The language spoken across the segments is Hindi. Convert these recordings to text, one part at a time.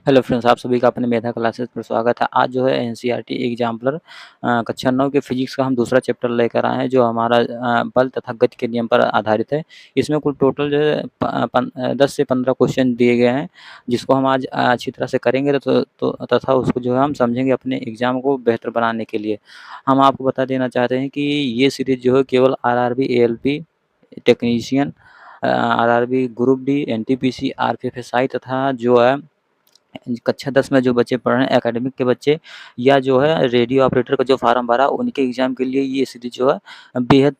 हेलो फ्रेंड्स, आप सभी का अपने मेधा क्लासेस पर स्वागत है। आज जो है एनसीईआरटी एग्जाम्पलर कक्षा 9 के फिजिक्स का हम दूसरा चैप्टर लेकर आए हैं, जो हमारा बल तथा गति के नियम पर आधारित है। इसमें कुल टोटल जो है 10 से 15 क्वेश्चन दिए गए हैं, जिसको हम आज अच्छी तरह से करेंगे तथा उसको जो है हम समझेंगे अपने एग्जाम को बेहतर बनाने के लिए। हम आपको बता देना चाहते हैं कि ये सीरीज जो है केवल RRB, ALP, technician, RRB group D, NTPC, RPFSI तथा जो है कक्षा 10 में जो बच्चे पढ़ रहे हैं एकेडमिक के बच्चे, या जो है रेडियो ऑपरेटर का जो फार्म भरा उनके एग्ज़ाम के लिए ये सीरीज जो है बेहद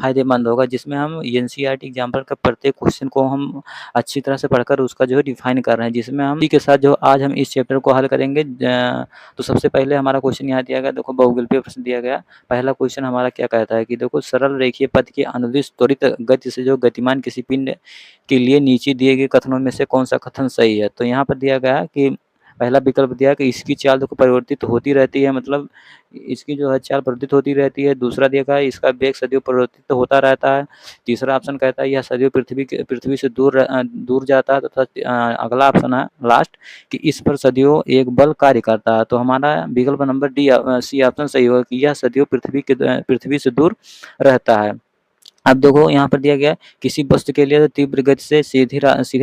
फ़ायदेमंद होगा, जिसमें हम एनसीईआरटी एग्जाम्पल का प्रत्येक क्वेश्चन को हम अच्छी तरह से पढ़कर उसका जो है डिफाइन कर रहे हैं, जिसमें हम इसी के साथ जो आज हम इस चैप्टर को हल करेंगे। तो सबसे पहले हमारा क्वेश्चन यहाँ दिया गया, देखो बहुविकल्पीय प्रश्न दिया गया। पहला क्वेश्चन हमारा क्या कहता है कि देखो सरल रेखीय पथ के अनुदिश त्वरित गति से जो गतिमान किसी पिंड के लिए नीचे दिए गए कथनों में से कौन सा कथन सही है। तो यहाँ पर दिया गया है कि पहला विकल्प दिया है कि इसकी चाल देखो परिवर्तित होती रहती है, मतलब इसकी जो है चाल परिवर्तित होती रहती है। दूसरा दिया गया है इसका वेग सदैव परिवर्तित होता रहता है। तीसरा ऑप्शन कहता है यह सदैव पृथ्वी से दूर जाता है तथा अगला ऑप्शन है लास्ट कि इस पर सदैव एक बल कार्य करता है। तो हमारा विकल्प नंबर डी सी ऑप्शन सही होगा कि यह सदैव पृथ्वी से दूर रहता है। अब देखो यहाँ पर दिया गया है किसी वस्तु के लिए तीव्र गति से सीधे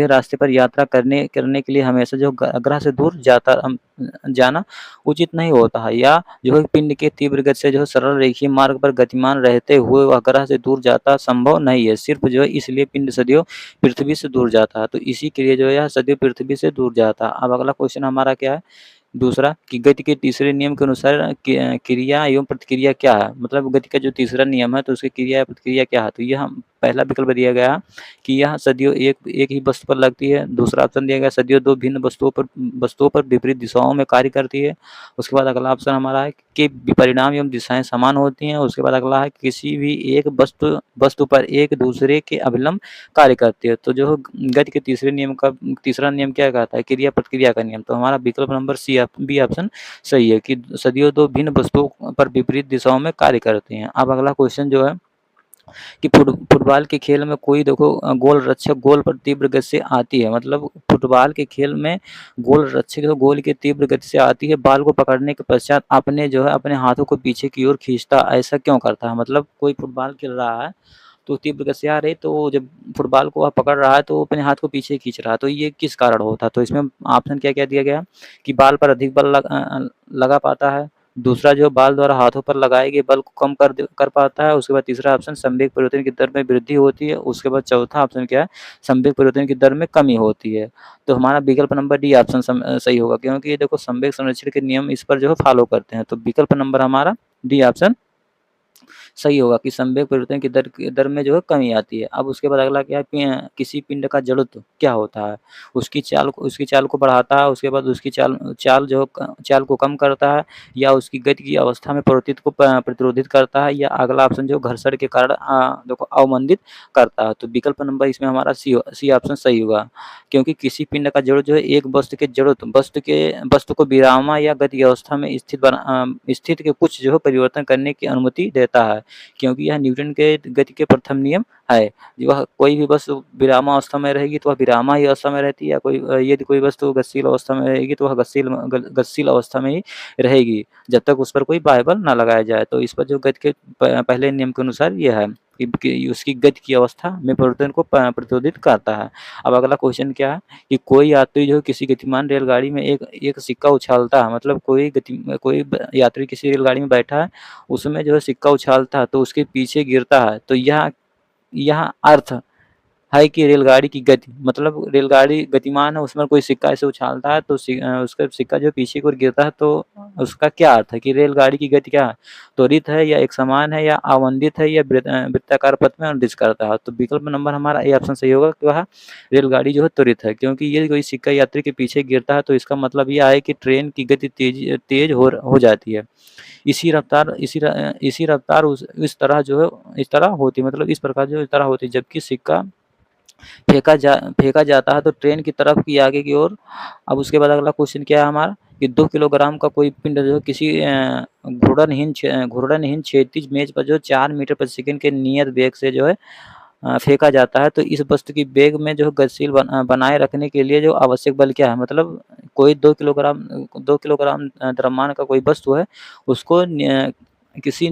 रास्ते पर यात्रा करने करने के लिए हमेशा जो ग्रह से दूर जाना उचित नहीं होता है, या जो है पिंड के तीव्र गति से जो है सरल रेखीय मार्ग पर गतिमान रहते हुए वह ग्रह से दूर जाता संभव नहीं है। सिर्फ जो है इसलिए पिंड सदैव पृथ्वी से दूर जाता है, तो इसी के लिए जो है यह सदैव पृथ्वी से दूर जाता है। अब अगला क्वेश्चन हमारा क्या है, दूसरा कि गति के तीसरे नियम के अनुसार क्रिया एवं प्रतिक्रिया क्या है, मतलब गति का जो तीसरा नियम है तो उसकी क्रिया या प्रतिक्रिया क्या है। तो यह पहला विकल्प दिया गया कि यह सदियों एक ही वस्तु पर लगती है। दूसरा ऑप्शन दिया गया सदियों दो भिन्न वस्तुओं पर विपरीत दिशाओं में कार्य करती है। उसके बाद अगला ऑप्शन हमारा है कि परिणाम एवं दिशाएं समान होती हैं। उसके बाद अगला है किसी भी एक वस्तु पर एक दूसरे के अभिलंब कार्य करती है। तो जो गति के तीसरे नियम का तीसरा नियम क्या कहता है, क्रिया प्रतिक्रिया का नियम। तो हमारा विकल्प नंबर बी ऑप्शन सही है कि सदियों दो भिन्न वस्तुओं पर विपरीत दिशाओं में कार्य करती हैं। अब अगला क्वेश्चन जो है कि फुटबॉल के खेल में कोई देखो गोल रक्षक गोल पर तीव्र गति से आती है, मतलब फुटबॉल के खेल में गोल रक्षक तो गोल की तीव्र गति से आती है, बॉल को पकड़ने के पश्चात अपने जो है अपने हाथों को पीछे की ओर खींचता, ऐसा क्यों करता है। मतलब कोई फुटबॉल खेल रहा है तो तीव्र गति से आ रही, तो जब फुटबॉल को वह पकड़ रहा है तो अपने हाथ को पीछे खींच रहा है, तो ये किस कारण होता है। तो इसमें ऑप्शन क्या क्या दिया गया कि बॉल पर अधिक बल लगा पाता है। दूसरा जो बॉल द्वारा हाथों पर लगाए गए बल को कम कर पाता है। उसके बाद तीसरा ऑप्शन संवेग परिवर्तन की दर में वृद्धि होती है। उसके बाद चौथा ऑप्शन क्या है, संवेग परिवर्तन की दर में कमी होती है। तो हमारा विकल्प नंबर डी ऑप्शन सही होगा, क्योंकि ये देखो संवेग संरक्षण के नियम इस पर जो है फॉलो करते हैं। तो विकल्प नंबर हमारा डी ऑप्शन सही होगा कि संवेग परिवर्तन की दर में जो है कमी आती है। अब उसके बाद अगला क्या है, किसी पिंड का जड़त्व क्या होता है। उसकी चाल को बढ़ाता है, उसके बाद उसकी चाल को कम करता है, या उसकी गति की अवस्था में परिवर्तित को प्रतिरोधित करता है, या अगला ऑप्शन जो घर्षण के कारण देखो अवमंदित करता है। तो विकल्प नंबर इसमें हमारा सी ऑप्शन सही होगा, क्योंकि किसी पिंड का जड़ जो है एक वस्तु के जड़त्व वस्तु को विरामा या गति अवस्था में स्थित के कुछ जो है परिवर्तन करने की अनुमति देता है, क्योंकि यह न्यूटन के गति के प्रथम नियम है। वह कोई भी वस्तु विरामावस्था में रहेगी तो वह विरामा ही अवस्था में रहती है, या यदि कोई वस्तु गतिशील अवस्था में रहेगी तो वह गतिशील अवस्था में ही रहेगी, जब तक उस पर कोई बाह्य बल न लगाया जाए। तो इस पर जो गति के पहले नियम के अनुसार यह है कि उसकी गति की अवस्था में परिवर्तन को प्रतिरोधित करता है। अब अगला क्वेश्चन क्या है कि कोई यात्री जो किसी गतिमान रेलगाड़ी में एक सिक्का उछालता है, मतलब कोई यात्री किसी रेलगाड़ी में बैठा है, उसमें जो है सिक्का उछालता है तो उसके पीछे गिरता है। तो यह अर्थ है कि रेलगाड़ी की गति, मतलब रेलगाड़ी गतिमान है, उसमें कोई सिक्का ऐसे उछालता है तो उसका सिक्का जो पीछे की ओर गिरता है, तो उसका क्या अर्थ है कि रेलगाड़ी की गति क्या है, त्वरित है या एक समान है या अवंदित है या वृत्ताकार पथ में निर्देश करता है। तो विकल्प नंबर हमारा ए ऑप्शन सही होगा कि वह रेलगाड़ी जो है त्वरित है, क्योंकि ये कोई सिक्का यात्री के पीछे गिरता है तो इसका मतलब यह है कि ट्रेन की गति तेज हो जाती है। इसी रफ्तार इस तरह जो है इस तरह होती है, मतलब इस प्रकार जो इस तरह होती है, जबकि सिक्का फेंका जाता है तो ट्रेन की तरफ की आगे की ओर। अब उसके बाद अगला क्वेश्चन क्या है हमारा कि 2 किलोग्राम का कोई पिंड जो है किसी घूर्णनहीन क्षैतिज मेज पर जो 4 मीटर प्रति सेकंड के नियत वेग से जो है फेंका जाता है, तो इस वस्तु की वेग में जो गतिशील बनाए रखने के लिए जो आवश्यक बल क्या है? मतलब कोई 2 किलोग्राम द्रव्यमान का कोई वस्तु है, उसको किसी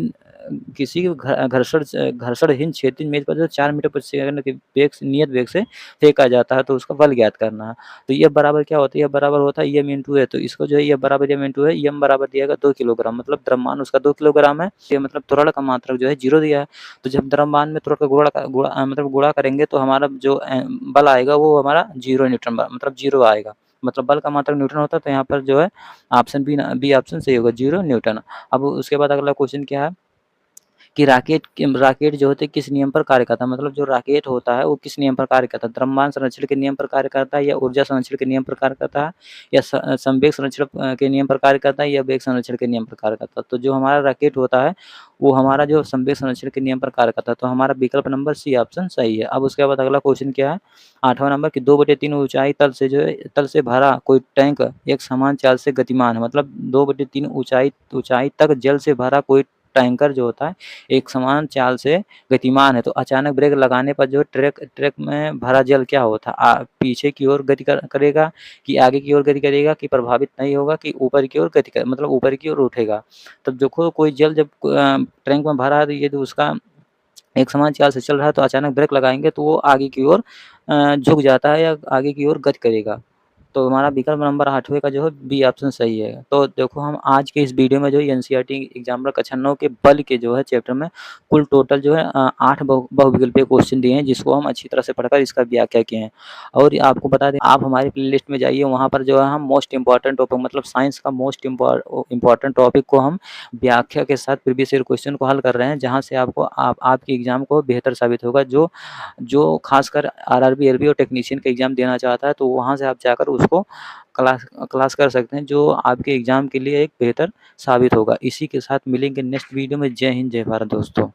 किसी घर्षणहीन क्षैतिज मेज़ पर जो 4 मीटर प्रति सेकंड के वेग से नियत वेग से फेंका जाता है, तो उसका बल ज्ञात करना है। तो F बराबर क्या होता है? F बराबर होता है m इंटू ए, तो इसको जो है F बराबर m इंटू है, m बराबर दिया गया 2 किलोग्राम, मतलब द्रव्यमान उसका 2 किलोग्राम है। ये मतलब त्वरण का मात्रक जो है 0 दिया है। तो जब द्रव्यमान में त्वरण का मतलब गुणा करेंगे, तो हमारा जो बल आएगा वो हमारा 0 न्यूटन मतलब 0 आएगा। मतलब बल का मात्रक न्यूटन होता है, तो यहाँ पर जो है ऑप्शन बी ऑप्शन सही होगा, 0 न्यूटन। अब उसके बाद अगला क्वेश्चन क्या है कि राकेट जो होते हैं किस नियम पर कार्य करता है? मतलब जो राकेट होता है वो किस नियम पर कार्य करता है? द्रव्यमान संरक्षण के नियम पर कार्य करता है, या ऊर्जा संरक्षण के नियम पर कार्य करता है, या संवेग संरक्षण के नियम पर कार्य करता है, या वेग संरक्षण के नियम पर कार्य करता है? तो जो हमारा राकेट होता है वो हमारा जो संवेग संरक्षण के नियम पर कार्य करता है, तो हमारा विकल्प नंबर सी ऑप्शन सही है। अब उसके बाद अगला क्वेश्चन क्या है, 8वां नंबर कि 2/3 ऊंचाई तल से जो है तल से भरा कोई टैंक एक समान चाल से गतिमान है। मतलब 2/3 ऊंचाई तक जल से भरा कोई टैंकर जो होता है एक समान चाल से गतिमान है, तो अचानक ब्रेक लगाने पर जो ट्रक ट्रक में भरा जल क्या होता है? पीछे की ओर गति करेगा, कि आगे की ओर गति करेगा, कि प्रभावित नहीं होगा, कि ऊपर की ओर गति कर मतलब ऊपर की ओर उठेगा। तब देखो कोई जल जब टैंक में भरा है, तो ये तो उसका एक समान चाल से चल रहा है, तो अचानक ब्रेक लगाएँगे तो वो आगे की ओर झुक जाता है या आगे की ओर गति करेगा। तो हमारा विकल्प नंबर 8वें का जो है बी ऑप्शन सही है। तो देखो हम आज के इस वीडियो में जो है एनसीईआरटी एग्जामिनर कक्षा 9 के बल के जो है चैप्टर में कुल टोटल जो है 8 बहुविकल्पीय क्वेश्चन दिए हैं, जिसको हम अच्छी तरह से पढ़कर इसका व्याख्या किए हैं। और आपको बता दें, आप हमारी प्लेलिस्ट में जाइए, वहाँ पर जो है हम मोस्ट इम्पोर्टेंट टॉपिक मतलब साइंस का मोस्ट इम्पोर्टेंट टॉपिक को हम व्याख्या के साथ प्रीवियस ईयर क्वेश्चन को हल कर रहे हैं, जहाँ से आपको आपके एग्जाम को बेहतर साबित होगा। जो जो खासकर आरआरबी, एलबी और टेक्नीशियन का एग्जाम देना चाहता है, तो वहाँ से आप जाकर उसको क्लास कर सकते हैं, जो आपके एग्जाम के लिए एक बेहतर साबित होगा। इसी के साथ मिलेंगे नेक्स्ट वीडियो में। जय हिंद, जय भारत दोस्तों।